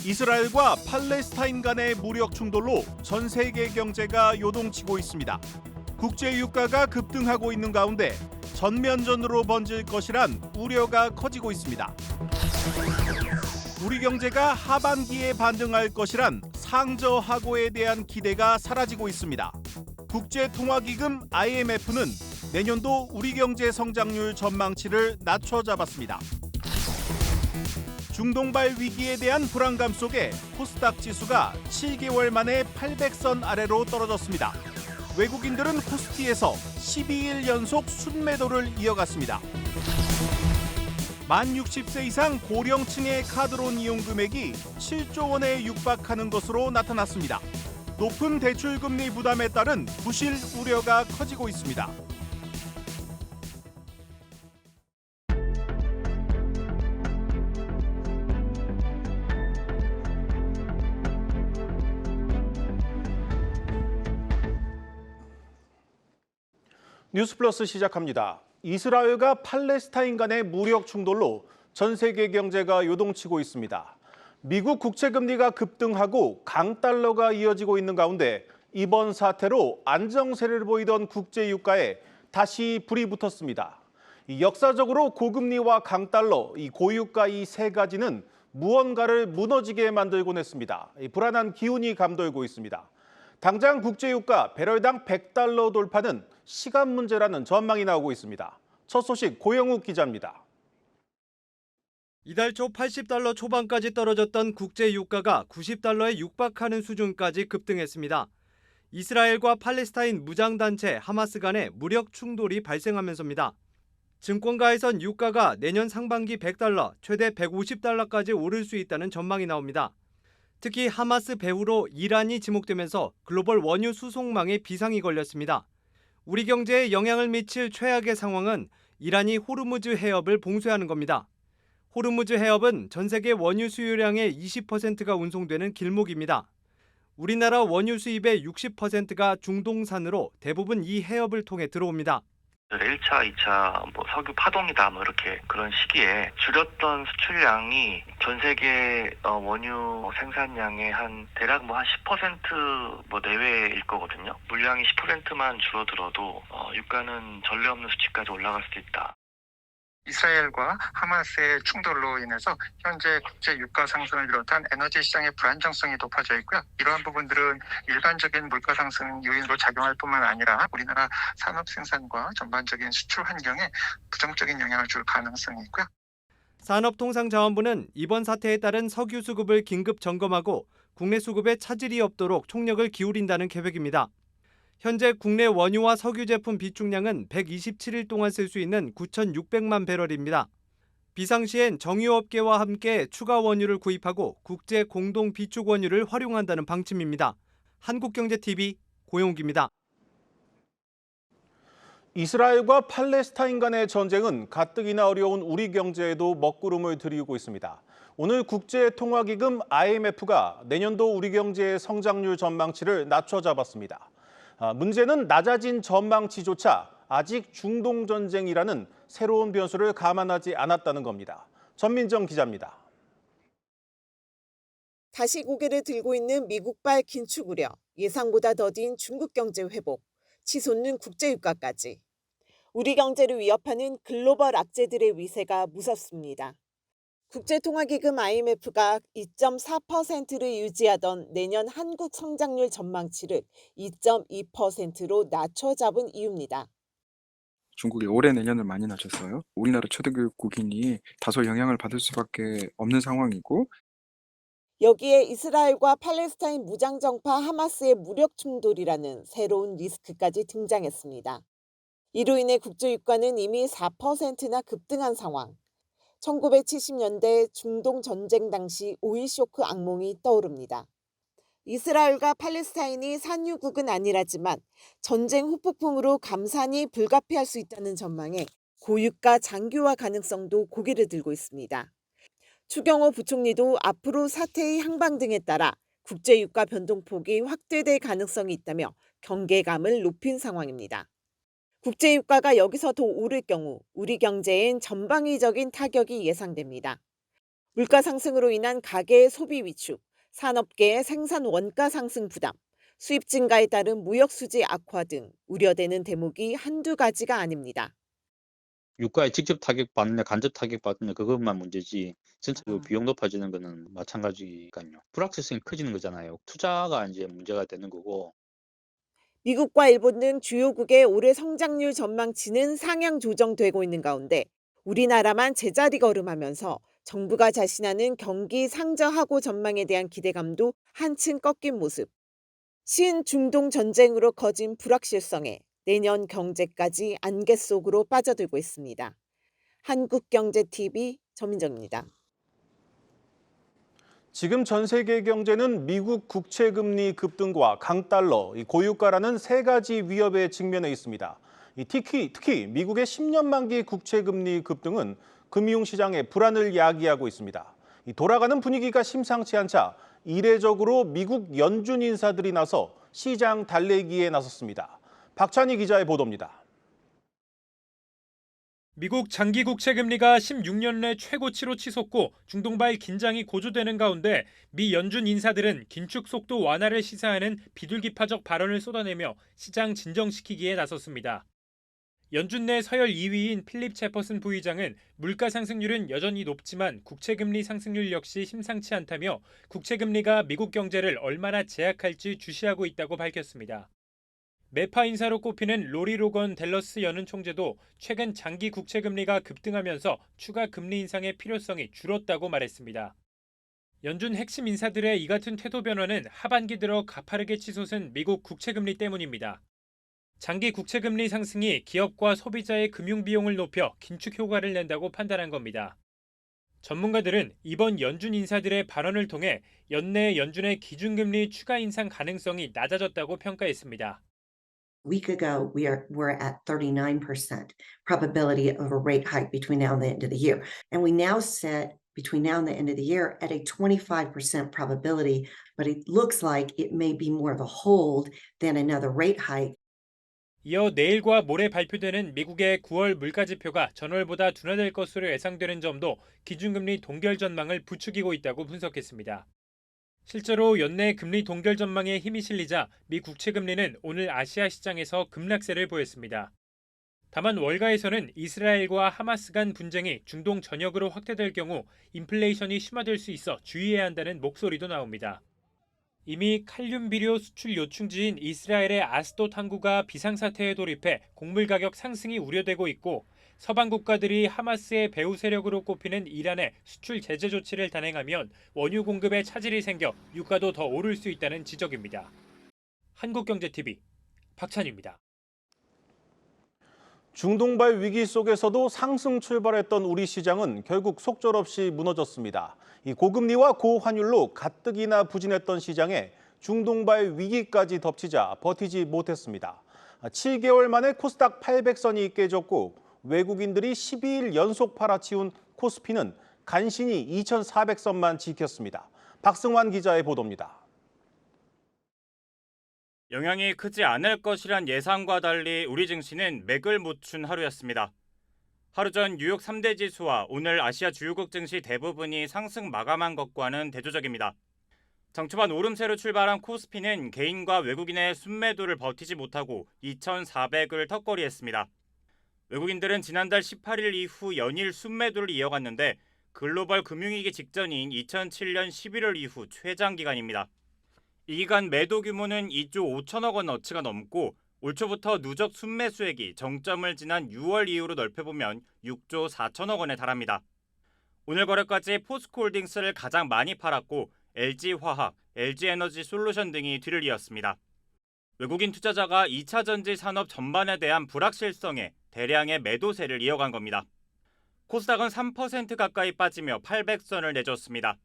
이스라엘과 팔레스타인 간의 무력 충돌로 전 세계 경제가 요동치고 있습니다. 국제 유가가 급등하고 있는 가운데 전면전으로 번질 것이란 우려가 커지고 있습니다. 우리 경제가 하반기에 반등할 것이란 상저하고에 대한 기대가 사라지고 있습니다. 국제통화기금 IMF는 내년도 우리 경제 성장률 전망치를 낮춰 잡았습니다. 중동발 위기에 대한 불안감 속에 코스닥 지수가 7개월 만에 800선 아래로 떨어졌습니다. 외국인들은 코스피에서 12일 연속 순매도를 이어갔습니다. 만 60세 이상 고령층의 카드론 이용 금액이 7조 원에 육박하는 것으로 나타났습니다. 높은 대출금리 부담에 따른 부실 우려가 커지고 있습니다. 뉴스플러스 시작합니다. 이스라엘과 팔레스타인 간의 무력 충돌로 전 세계 경제가 요동치고 있습니다. 미국 국채금리가 급등하고 강달러가 이어지고 있는 가운데 이번 사태로 안정세를 보이던 국제유가에 다시 불이 붙었습니다. 역사적으로 고금리와 강달러, 고유가 이 세 가지는 무언가를 무너지게 만들곤 했습니다. 불안한 기운이 감돌고 있습니다. 당장 국제유가 배럴당 100달러 돌파는 시간 문제라는 전망이 나오고 있습니다. 첫 소식 고영욱 기자입니다. 이달 초 80달러 초반까지 떨어졌던 국제유가가 90달러에 육박하는 수준까지 급등했습니다. 이스라엘과 팔레스타인 무장단체 하마스 간의 무력 충돌이 발생하면서입니다. 증권가에선 유가가 내년 상반기 100달러, 최대 150달러까지 오를 수 있다는 전망이 나옵니다. 특히 하마스 배후로 이란이 지목되면서 글로벌 원유 수송망에 비상이 걸렸습니다. 우리 경제에 영향을 미칠 최악의 상황은 이란이 호르무즈 해협을 봉쇄하는 겁니다. 호르무즈 해협은 전 세계 원유 수유량의 20%가 운송되는 길목입니다. 우리나라 원유 수입의 60%가 중동산으로 대부분 이 해협을 통해 들어옵니다. 1차, 2차 석유 파동이다 이렇게 그런 시기에 줄였던 수출량이 전 세계 원유 생산량의 대략 한 10% 내외일 거거든요. 물량이 10%만 줄어들어도 유가는 전례 없는 수치까지 올라갈 수도 있다. 이스라엘과 하마스의 충돌로 인해서 현재 국제 유가 상승을 비롯한 에너지 시장의 불안정성이 높아져 있고요. 이러한 부분들은 일반적인 물가 상승 요인으로 작용할 뿐만 아니라 우리나라 산업 생산과 전반적인 수출 환경에 부정적인 영향을 줄 가능성이 있고요. 산업통상자원부는 이번 사태에 따른 석유 수급을 긴급 점검하고 국내 수급에 차질이 없도록 총력을 기울인다는 계획입니다. 현재 국내 원유와 석유 제품 비축량은 127일 동안 쓸 수 있는 9,600만 배럴입니다. 비상시엔 정유업계와 함께 추가 원유를 구입하고 국제 공동 비축 원유를 활용한다는 방침입니다. 한국경제TV 고용기입니다. 이스라엘과 팔레스타인 간의 전쟁은 가뜩이나 어려운 우리 경제에도 먹구름을 들이우고 있습니다. 오늘 국제통화기금 IMF가 내년도 우리 경제의 성장률 전망치를 낮춰 잡았습니다. 문제는 낮아진 전망치조차 아직 중동전쟁이라는 새로운 변수를 감안하지 않았다는 겁니다. 전민정 기자입니다. 다시 고개를 들고 있는 미국발 긴축 우려, 예상보다 더딘 중국 경제 회복, 치솟는 국제유가까지. 우리 경제를 위협하는 글로벌 악재들의 위세가 무섭습니다. 국제통화기금 IMF가 2.4%를 유지하던 내년 한국 성장률 전망치를 2.2%로 낮춰 잡은 이유입니다. 중국이 올해 내년을 많이 낮췄어요. 우리나라 초대교육국인이 다소 영향을 받을 수밖에 없는 상황이고, 여기에 이스라엘과 팔레스타인 무장정파 하마스의 무력 충돌이라는 새로운 리스크까지 등장했습니다. 이로 인해 국제유가는 이미 4%나 급등한 상황. 1970년대 중동 전쟁 당시 오일 쇼크 악몽이 떠오릅니다. 이스라엘과 팔레스타인이 산유국은 아니라지만 전쟁 후폭풍으로 감산이 불가피할 수 있다는 전망에 고유가 장기화 가능성도 고개를 들고 있습니다. 추경호 부총리도 앞으로 사태의 향방 등에 따라 국제유가 변동폭이 확대될 가능성이 있다며 경계감을 높인 상황입니다. 국제유가가 여기서 더 오를 경우 우리 경제엔 전방위적인 타격이 예상됩니다. 물가 상승으로 인한 가계의 소비 위축, 산업계의 생산 원가 상승 부담, 수입 증가에 따른 무역 수지 악화 등 우려되는 대목이 한두 가지가 아닙니다. 유가에 직접 타격받느냐 간접 타격받느냐 그것만 문제지 전체적으로 아. 비용 높아지는 거는 마찬가지니까요. 불확실성이 커지는 거잖아요. 투자가 이제 문제가 되는 거고. 미국과 일본 등 주요국의 올해 성장률 전망치는 상향 조정되고 있는 가운데 우리나라만 제자리 걸음하면서 정부가 자신하는 경기 상저하고 전망에 대한 기대감도 한층 꺾인 모습. 신중동 전쟁으로 커진 불확실성에 내년 경제까지 안개 속으로 빠져들고 있습니다. 한국경제TV 전민정입니다. 지금 전 세계 경제는 미국 국채 금리 급등과 강달러, 고유가라는 세 가지 위협에 직면해 있습니다. 특히 미국의 10년 만기 국채 금리 급등은 금융시장의 불안을 야기하고 있습니다. 돌아가는 분위기가 심상치 않자 이례적으로 미국 연준 인사들이 나서 시장 달래기에 나섰습니다. 박찬희 기자의 보도입니다. 미국 장기 국채 금리가 16년 내 최고치로 치솟고 중동발 긴장이 고조되는 가운데 미 연준 인사들은 긴축 속도 완화를 시사하는 비둘기파적 발언을 쏟아내며 시장 진정시키기에 나섰습니다. 연준 내 서열 2위인 필립 제퍼슨 부의장은 물가 상승률은 여전히 높지만 국채 금리 상승률 역시 심상치 않다며 국채 금리가 미국 경제를 얼마나 제약할지 주시하고 있다고 밝혔습니다. 매파 인사로 꼽히는 로리 로건 댈러스 연은 총재도 최근 장기 국채 금리가 급등하면서 추가 금리 인상의 필요성이 줄었다고 말했습니다. 연준 핵심 인사들의 이 같은 태도 변화는 하반기 들어 가파르게 치솟은 미국 국채 금리 때문입니다. 장기 국채 금리 상승이 기업과 소비자의 금융 비용을 높여 긴축 효과를 낸다고 판단한 겁니다. 전문가들은 이번 연준 인사들의 발언을 통해 연내 연준의 기준금리 추가 인상 가능성이 낮아졌다고 평가했습니다. A week ago, we're at 39% probability of a rate hike between now and the end of the year. And we now set between now and the end of the year at a 25% probability, but it looks like it may be more of a hold than another rate hike. 이어 내일과 모레 발표되는 미국의 9월 물가지표가 전월보다 둔화될 것으로 예상되는 점도 기준금리 동결 전망을 부추기고 있다고 분석했습니다. 실제로 연내 금리 동결 전망에 힘이 실리자 미 국채 금리는 오늘 아시아 시장에서 급락세를 보였습니다. 다만 월가에서는 이스라엘과 하마스 간 분쟁이 중동 전역으로 확대될 경우 인플레이션이 심화될 수 있어 주의해야 한다는 목소리도 나옵니다. 이미 칼륨 비료 수출 요충지인 이스라엘의 아스돗 항구가 비상사태에 돌입해 곡물 가격 상승이 우려되고 있고 서방 국가들이 하마스의 배후 세력으로 꼽히는 이란에 수출 제재 조치를 단행하면 원유 공급에 차질이 생겨 유가도 더 오를 수 있다는 지적입니다. 한국경제TV 박찬희입니다. 중동발 위기 속에서도 상승 출발했던 우리 시장은 결국 속절없이 무너졌습니다. 이 고금리와 고환율로 가뜩이나 부진했던 시장에 중동발 위기까지 덮치자 버티지 못했습니다. 7개월 만에 코스닥 800선이 깨졌고 외국인들이 12일 연속 팔아치운 코스피는 간신히 2,400선만 지켰습니다. 박승환 기자의 보도입니다. 영향이 크지 않을 것이란 예상과 달리 우리 증시는 맥을 못 춘 하루였습니다. 하루 전 뉴욕 3대 지수와 오늘 아시아 주요국 증시 대부분이 상승 마감한 것과는 대조적입니다. 장초반 오름세로 출발한 코스피는 개인과 외국인의 순매도를 버티지 못하고 2,400을 턱걸이했습니다. 외국인들은 지난달 18일 이후 연일 순매도를 이어갔는데 글로벌 금융위기 직전인 2007년 11월 이후 최장 기간입니다. 이 기간 매도 규모는 2조 5천억 원어치가 넘고 올 초부터 누적 순매 수액이 정점을 지난 6월 이후로 넓혀보면 6조 4천억 원에 달합니다. 오늘 거래까지 포스코홀딩스를 가장 많이 팔았고 LG화학, LG에너지솔루션 등이 뒤를 이었습니다. 외국인 투자자가 2차 전지 산업 전반에 대한 불확실성에 대량의 매도세를 이어간 겁니다. 코스닥은 3% 가까이 빠지며 800선을 내줬습니다.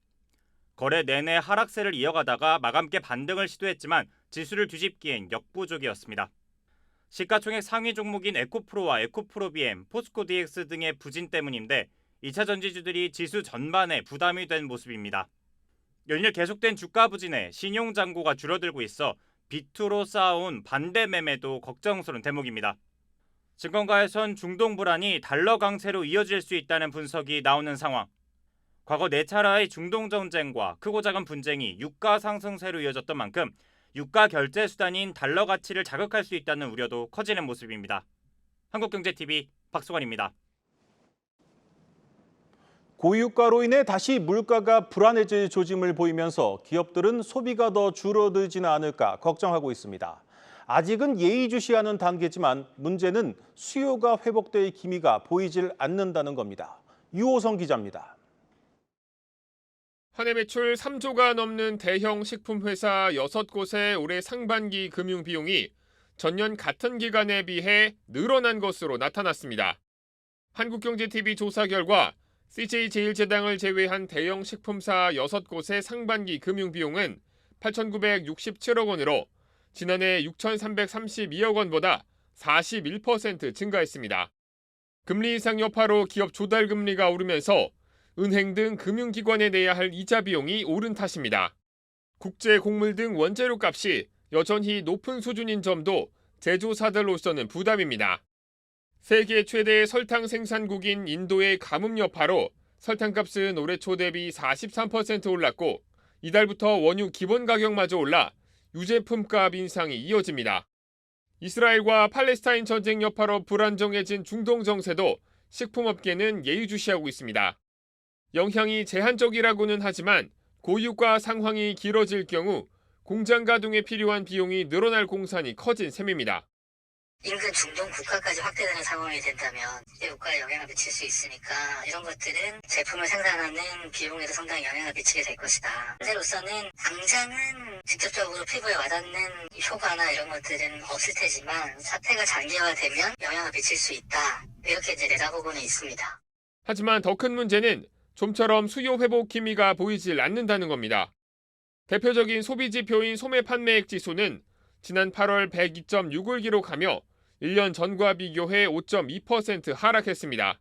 거래 내내 하락세를 이어가다가 마감께 반등을 시도했지만 지수를 뒤집기엔 역부족이었습니다. 시가총액 상위 종목인 에코프로와 에코프로비엠, 포스코DX 등의 부진 때문인데 2차 전지주들이 지수 전반에 부담이 된 모습입니다. 연일 계속된 주가 부진에 신용잔고가 줄어들고 있어 비투로 쌓아온 반대 매매도 걱정스러운 대목입니다. 증권가에선 중동 불안이 달러 강세로 이어질 수 있다는 분석이 나오는 상황. 과거 4차례의 중동 전쟁과 크고 작은 분쟁이 유가 상승세로 이어졌던 만큼 유가 결제 수단인 달러 가치를 자극할 수 있다는 우려도 커지는 모습입니다. 한국경제TV 박수관입니다. 고유가로 인해 다시 물가가 불안해질 조짐을 보이면서 기업들은 소비가 더 줄어들지는 않을까 걱정하고 있습니다. 아직은 예의주시하는 단계지만 문제는 수요가 회복될 기미가 보이질 않는다는 겁니다. 유호성 기자입니다. 한 해 매출 3조가 넘는 대형 식품회사 6곳의 올해 상반기 금융비용이 전년 같은 기간에 비해 늘어난 것으로 나타났습니다. 한국경제TV 조사 결과 CJ제일제당을 제외한 대형 식품사 6곳의 상반기 금융비용은 8,967억 원으로 지난해 6,332억 원보다 41% 증가했습니다. 금리 인상 여파로 기업 조달금리가 오르면서 은행 등 금융기관에 내야 할 이자 비용이 오른 탓입니다. 국제 곡물 등 원재료 값이 여전히 높은 수준인 점도 제조사들로서는 부담입니다. 세계 최대의 설탕 생산국인 인도의 가뭄 여파로 설탕값은 올해 초 대비 43% 올랐고 이달부터 원유 기본 가격마저 올라 유제품값 인상이 이어집니다. 이스라엘과 팔레스타인 전쟁 여파로 불안정해진 중동 정세도 식품업계는 예의주시하고 있습니다. 영향이 제한적이라고는 하지만 고유가 상황이 길어질 경우 공장 가동에 필요한 비용이 늘어날 공산이 커진 셈입니다. 인근 중동 국가까지 확대되는 상황이 된다면 유가에 영향을 미칠 수 있으니까 이런 것들은 제품을 생산하는 비용에도 상당히 영향을 미치게 될 것이다. 현재로서는 당장은 직접적으로 피부에 와닿는 효과나 이런 것들은 없을 테지만 사태가 장기화되면 영향을 미칠 수 있다. 이렇게 이제 내다보고는 있습니다. 하지만 더 큰 문제는 좀처럼 수요 회복 기미가 보이질 않는다는 겁니다. 대표적인 소비 지표인 소매 판매액 지수는 지난 8월 102.6을 기록하며 1년 전과 비교해 5.2% 하락했습니다.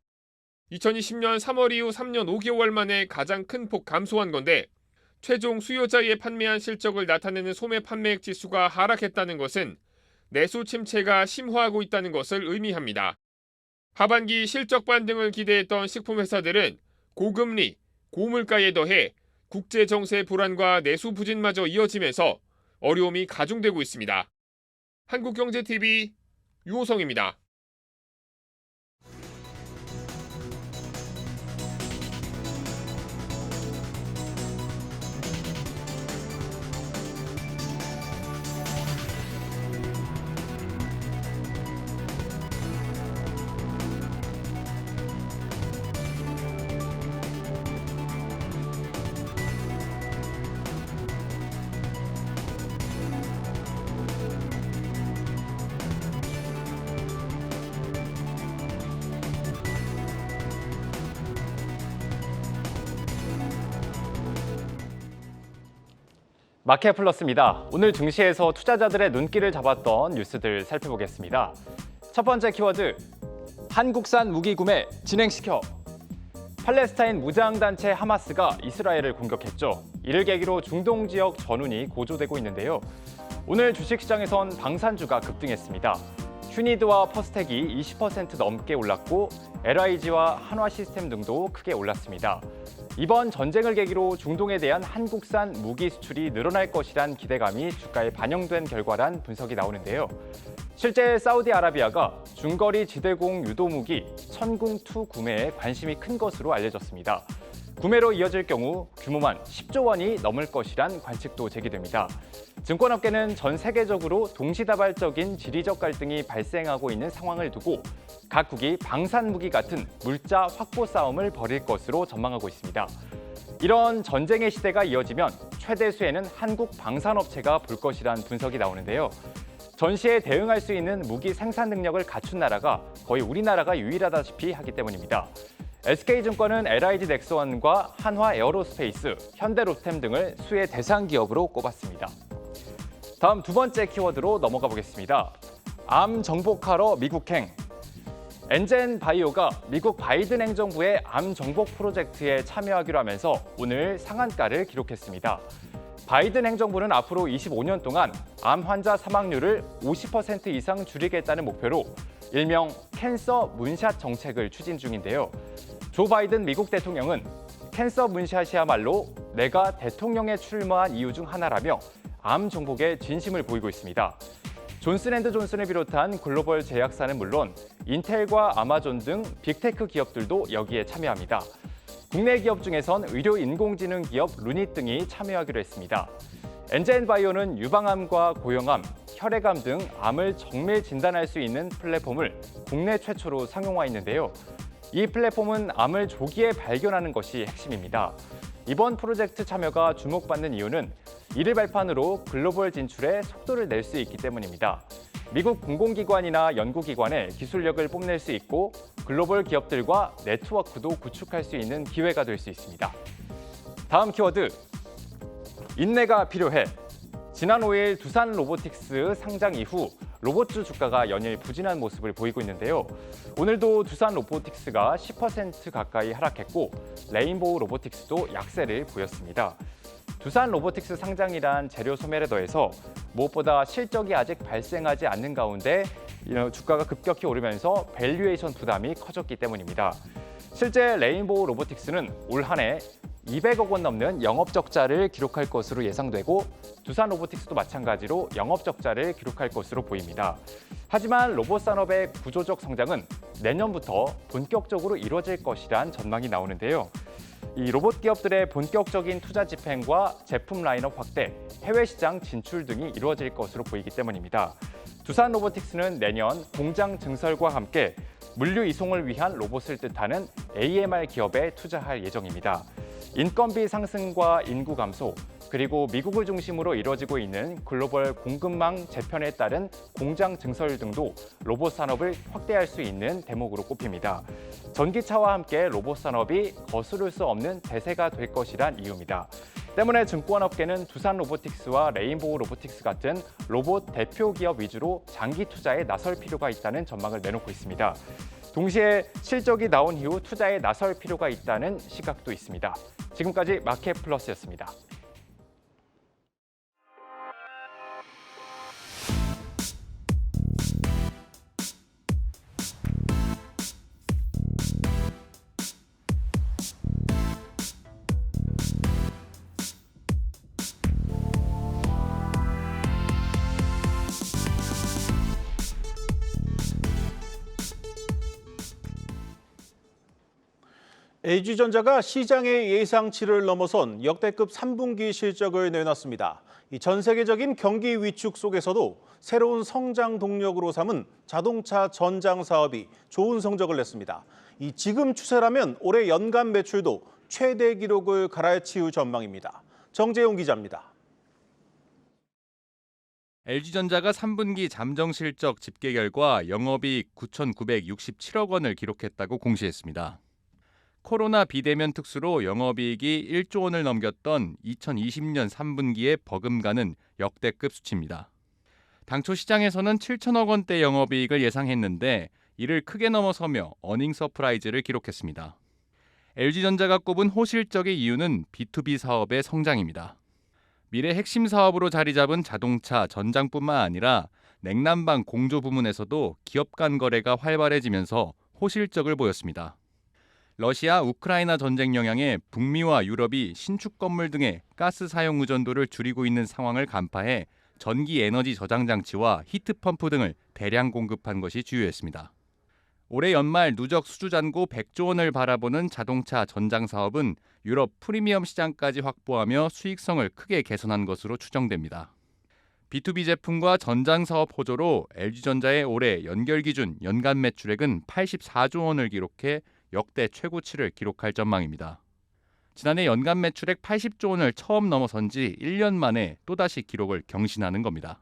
2020년 3월 이후 3년 5개월 만에 가장 큰 폭 감소한 건데 최종 수요자에 판매한 실적을 나타내는 소매 판매액 지수가 하락했다는 것은 내수 침체가 심화하고 있다는 것을 의미합니다. 하반기 실적 반등을 기대했던 식품회사들은 고금리, 고물가에 더해 국제 정세 불안과 내수 부진마저 이어지면서 어려움이 가중되고 있습니다. 한국경제TV 유호성입니다. 마켓플러스입니다. 오늘 증시에서 투자자들의 눈길을 잡았던 뉴스들 살펴보겠습니다. 첫 번째 키워드, 한국산 무기 구매 진행시켜. 팔레스타인 무장단체 하마스가 이스라엘을 공격했죠. 이를 계기로 중동 지역 전운이 고조되고 있는데요. 오늘 주식시장에선 방산주가 급등했습니다. 휴니드와 퍼스텍이 20% 넘게 올랐고 LIG와 한화시스템 등도 크게 올랐습니다. 이번 전쟁을 계기로 중동에 대한 한국산 무기 수출이 늘어날 것이란 기대감이 주가에 반영된 결과란 분석이 나오는데요. 실제 사우디아라비아가 중거리 지대공 유도무기 천궁2 구매에 관심이 큰 것으로 알려졌습니다. 구매로 이어질 경우 규모만 10조 원이 넘을 것이란 관측도 제기됩니다. 증권업계는 전 세계적으로 동시다발적인 지리적 갈등이 발생하고 있는 상황을 두고 각국이 방산무기 같은 물자 확보 싸움을 벌일 것으로 전망하고 있습니다. 이런 전쟁의 시대가 이어지면 최대 수혜는 한국 방산업체가 볼 것이란 분석이 나오는데요. 전시에 대응할 수 있는 무기 생산 능력을 갖춘 나라가 거의 우리나라가 유일하다시피 하기 때문입니다. SK증권은 LIG 넥스원과 한화 에어로스페이스, 현대로템 등을 수혜 대상 기업으로 꼽았습니다. 다음 두 번째 키워드로 넘어가 보겠습니다. 암 정복하러 미국행. 엔젠 바이오가 미국 바이든 행정부의 암 정복 프로젝트에 참여하기로 하면서 오늘 상한가를 기록했습니다. 바이든 행정부는 앞으로 25년 동안 암 환자 사망률을 50% 이상 줄이겠다는 목표로 일명 캔서 문샷 정책을 추진 중인데요. 조 바이든 미국 대통령은 캔서 문샷이야말로 내가 대통령에 출마한 이유 중 하나라며 암 정복에 진심을 보이고 있습니다. 존슨앤드존슨을 비롯한 글로벌 제약사는 물론 인텔과 아마존 등 빅테크 기업들도 여기에 참여합니다. 국내 기업 중에선 의료 인공지능 기업 루닛 등이 참여하기로 했습니다. 엔젠바이오는 유방암과 고형암, 혈액암 등 암을 정밀 진단할 수 있는 플랫폼을 국내 최초로 상용화했는데요. 이 플랫폼은 암을 조기에 발견하는 것이 핵심입니다. 이번 프로젝트 참여가 주목받는 이유는 이를 발판으로 글로벌 진출에 속도를 낼 수 있기 때문입니다. 미국 공공기관이나 연구기관에 기술력을 뽐낼 수 있고 글로벌 기업들과 네트워크도 구축할 수 있는 기회가 될 수 있습니다. 다음 키워드, 인내가 필요해. 지난 5일 두산 로보틱스 상장 이후 로봇주 주가가 연일 부진한 모습을 보이고 있는데요. 오늘도 두산 로보틱스가 10% 가까이 하락했고 레인보우 로보틱스도 약세를 보였습니다. 두산 로보틱스 상장이란 재료 소멸에 더해서 무엇보다 실적이 아직 발생하지 않는 가운데 주가가 급격히 오르면서 밸류에이션 부담이 커졌기 때문입니다. 실제 레인보우 로보틱스는 올 한 해 200억 원 넘는 영업적자를 기록할 것으로 예상되고 두산 로보틱스도 마찬가지로 영업적자를 기록할 것으로 보입니다. 하지만 로봇 산업의 구조적 성장은 내년부터 본격적으로 이루어질 것이란 전망이 나오는데요. 이 로봇 기업들의 본격적인 투자 집행과 제품 라인업 확대, 해외 시장 진출 등이 이루어질 것으로 보이기 때문입니다. 두산 로보틱스는 내년 공장 증설과 함께 물류 이송을 위한 로봇을 뜻하는 AMR 기업에 투자할 예정입니다. 인건비 상승과 인구 감소, 그리고 미국을 중심으로 이루어지고 있는 글로벌 공급망 재편에 따른 공장 증설 등도 로봇 산업을 확대할 수 있는 대목으로 꼽힙니다. 전기차와 함께 로봇 산업이 거스를 수 없는 대세가 될 것이란 이유입니다. 때문에 증권업계는 두산 로보틱스와 레인보우 로보틱스 같은 로봇 대표 기업 위주로 장기 투자에 나설 필요가 있다는 전망을 내놓고 있습니다. 동시에 실적이 나온 이후 투자에 나설 필요가 있다는 시각도 있습니다. 지금까지 마켓플러스였습니다. LG전자가 시장의 예상치를 넘어선 역대급 3분기 실적을 내놨습니다. 전 세계적인 경기 위축 속에서도 새로운 성장 동력으로 삼은 자동차 전장 사업이 좋은 성적을 냈습니다. 지금 추세라면 올해 연간 매출도 최대 기록을 갈아치울 전망입니다. 정재용 기자입니다. LG전자가 3분기 잠정 실적 집계 결과 영업이익 9,967억 원을 기록했다고 공시했습니다. 코로나 비대면 특수로 영업이익이 1조 원을 넘겼던 2020년 3분기에 버금가는 역대급 수치입니다. 당초 시장에서는 7천억 원대 영업이익을 예상했는데 이를 크게 넘어서며 어닝 서프라이즈를 기록했습니다. LG전자가 꼽은 호실적의 이유는 B2B 사업의 성장입니다. 미래 핵심 사업으로 자리 잡은 자동차 전장뿐만 아니라 냉난방 공조 부문에서도 기업 간 거래가 활발해지면서 호실적을 보였습니다. 러시아, 우크라이나 전쟁 영향에 북미와 유럽이 신축 건물 등의 가스 사용 의존도를 줄이고 있는 상황을 간파해 전기 에너지 저장 장치와 히트펌프 등을 대량 공급한 것이 주요했습니다. 올해 연말 누적 수주 잔고 100조 원을 바라보는 자동차 전장 사업은 유럽 프리미엄 시장까지 확보하며 수익성을 크게 개선한 것으로 추정됩니다. B2B 제품과 전장 사업 호조로 LG전자의 올해 연결 기준 연간 매출액은 84조 원을 기록해 역대 최고치를 기록할 전망입니다. 지난해 연간 매출액 80조 원을 처음 넘어선 지 1년 만에 또다시 기록을 경신하는 겁니다.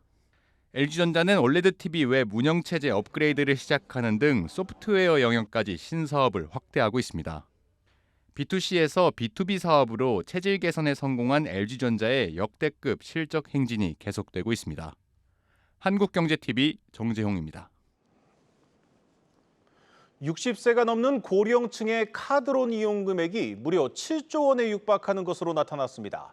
LG전자는 올레드 TV 웹 운영체제 업그레이드를 시작하는 등 소프트웨어 영역까지 신사업을 확대하고 있습니다. B2C에서 B2B 사업으로 체질 개선에 성공한 LG전자의 역대급 실적 행진이 계속되고 있습니다. 한국경제TV 정재홍입니다. 60세가 넘는 고령층의 카드론 이용 금액이 무려 7조 원에 육박하는 것으로 나타났습니다.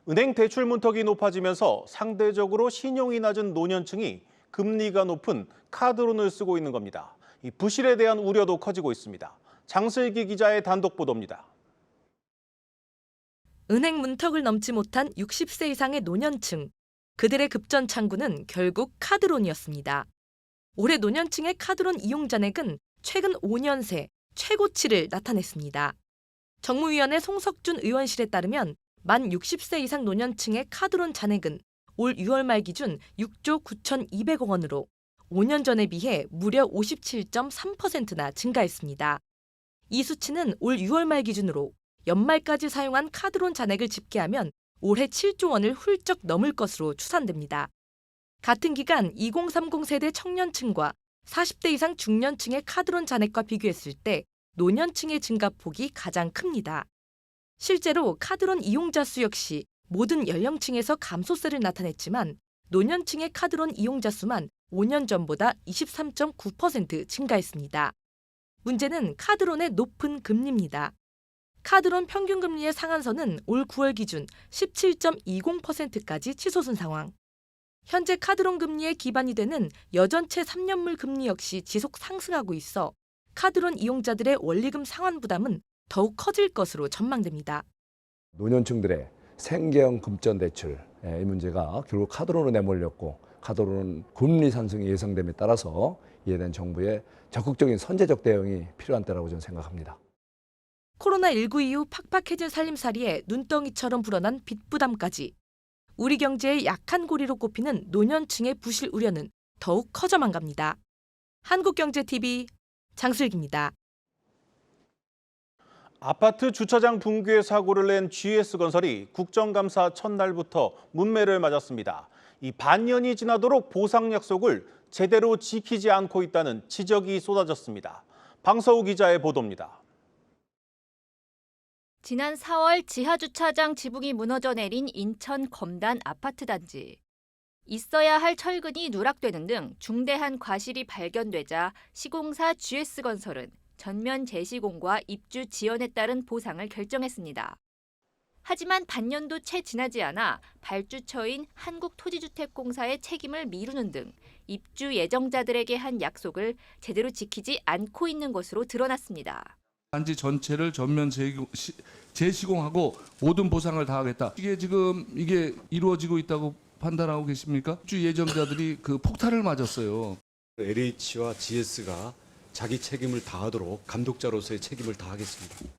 은행 대출 문턱이 높아지면서 상대적으로 신용이 낮은 노년층이 금리가 높은 카드론을 쓰고 있는 겁니다. 부실에 대한 우려도 커지고 있습니다. 장슬기 기자의 단독 보도입니다. 은행 문턱을 넘지 못한 60세 이상의 노년층, 그들의 급전 창구는 결국 카드론이었습니다. 올해 노년층의 카드론 이용 잔액은 최근 5년 새 최고치를 나타냈습니다. 정무위원회 송석준 의원실에 따르면 만 60세 이상 노년층의 카드론 잔액은 올 6월 말 기준 6조 9,200억 원으로 5년 전에 비해 무려 57.3%나 증가했습니다. 이 수치는 올 6월 말 기준으로 연말까지 사용한 카드론 잔액을 집계하면 올해 7조 원을 훌쩍 넘을 것으로 추산됩니다. 같은 기간 2030 세대 청년층과 40대 이상 중년층의 카드론 잔액과 비교했을 때 노년층의 증가폭이 가장 큽니다. 실제로 카드론 이용자 수 역시 모든 연령층에서 감소세를 나타냈지만 노년층의 카드론 이용자 수만 5년 전보다 23.9% 증가했습니다. 문제는 카드론의 높은 금리입니다. 카드론 평균 금리의 상한선은 올 9월 기준 17.20%까지 치솟은 상황. 현재 카드론 금리의 기반이 되는 여전체 3년물 금리 역시 지속 상승하고 있어 카드론 이용자들의 원리금 상환 부담은 더욱 커질 것으로 전망됩니다. 노년층들의 생계형 금전 대출 이 문제가 결국 카드론으로 내몰렸고 카드론 금리 상승이 예상됨에 따라서 이에 대한 정부의 적극적인 선제적 대응이 필요한 때라고 저는 생각합니다. 코로나19 이후 팍팍해진 살림살이에 눈덩이처럼 불어난 빚 부담까지 우리 경제의 약한 고리로 꼽히는 노년층의 부실 우려는 더욱 커져만 갑니다. 한국경제TV 장슬기입니다. 아파트 주차장 붕괴 사고를 낸 GS건설이 국정감사 첫날부터 문매를 맞았습니다. 이 반년이 지나도록 보상 약속을 제대로 지키지 않고 있다는 지적이 쏟아졌습니다. 방서우 기자의 보도입니다. 지난 4월 지하주차장 지붕이 무너져 내린 인천 검단 아파트 단지. 있어야 할 철근이 누락되는 등 중대한 과실이 발견되자 시공사 GS건설은 전면 재시공과 입주 지연에 따른 보상을 결정했습니다. 하지만 반년도 채 지나지 않아 발주처인 한국토지주택공사의 책임을 미루는 등 입주 예정자들에게 한 약속을 제대로 지키지 않고 있는 것으로 드러났습니다. 단지 전체를 전면 재시공하고 모든 보상을 다 하겠다. 이게 지금 이루어지고 있다고 판단하고 계십니까? 입주 예정자들이 그 폭탄을 맞았어요. LH와 GS가 자기 책임을 다하도록 감독자로서의 책임을 다하겠습니다.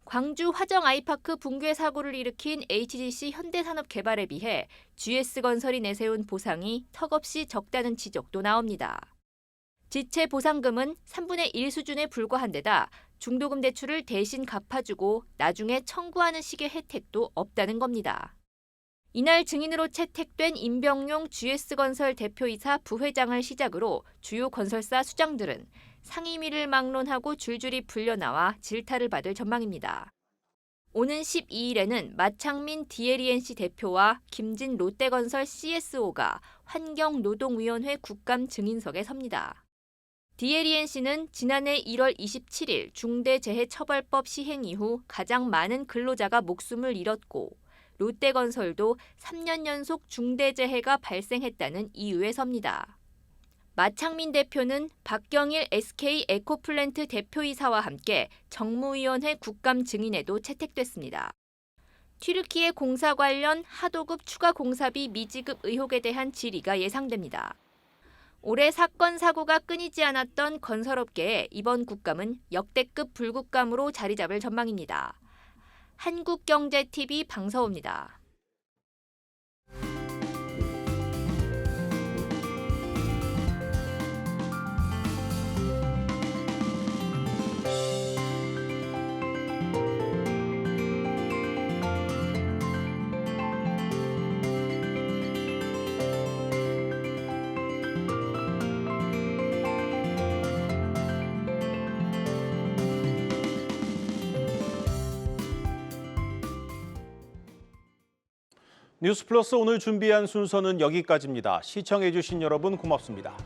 광주 화정 아이파크 붕괴 사고를 일으킨 HGC 현대산업개발에 비해 GS건설이 내세운 보상이 턱없이 적다는 지적도 나옵니다. 지체 보상금은 3분의 1 수준에 불과한 데다 중도금 대출을 대신 갚아주고 나중에 청구하는 식의 혜택도 없다는 겁니다. 이날 증인으로 채택된 임병용 GS건설 대표이사 부회장을 시작으로 주요 건설사 수장들은 상임위를 막론하고 줄줄이 풀려나와 질타를 받을 전망입니다. 오는 12일에는 마창민 DLENC 대표와 김진 롯데건설 CSO가 환경노동위원회 국감 증인석에 섭니다. DLENC는 지난해 1월 27일 중대재해처벌법 시행 이후 가장 많은 근로자가 목숨을 잃었고 롯데건설도 3년 연속 중대재해가 발생했다는 이유에 섭니다. 마창민 대표는 박경일 SK 에코플랜트 대표이사와 함께 정무위원회 국감 증인에도 채택됐습니다. 튀르키예 공사 관련 하도급 추가 공사비 미지급 의혹에 대한 질의가 예상됩니다. 올해 사건 사고가 끊이지 않았던 건설업계의 이번 국감은 역대급 불국감으로 자리 잡을 전망입니다. 한국경제TV 방서우입니다. 뉴스플러스 오늘 준비한 순서는 여기까지입니다. 시청해주신 여러분 고맙습니다.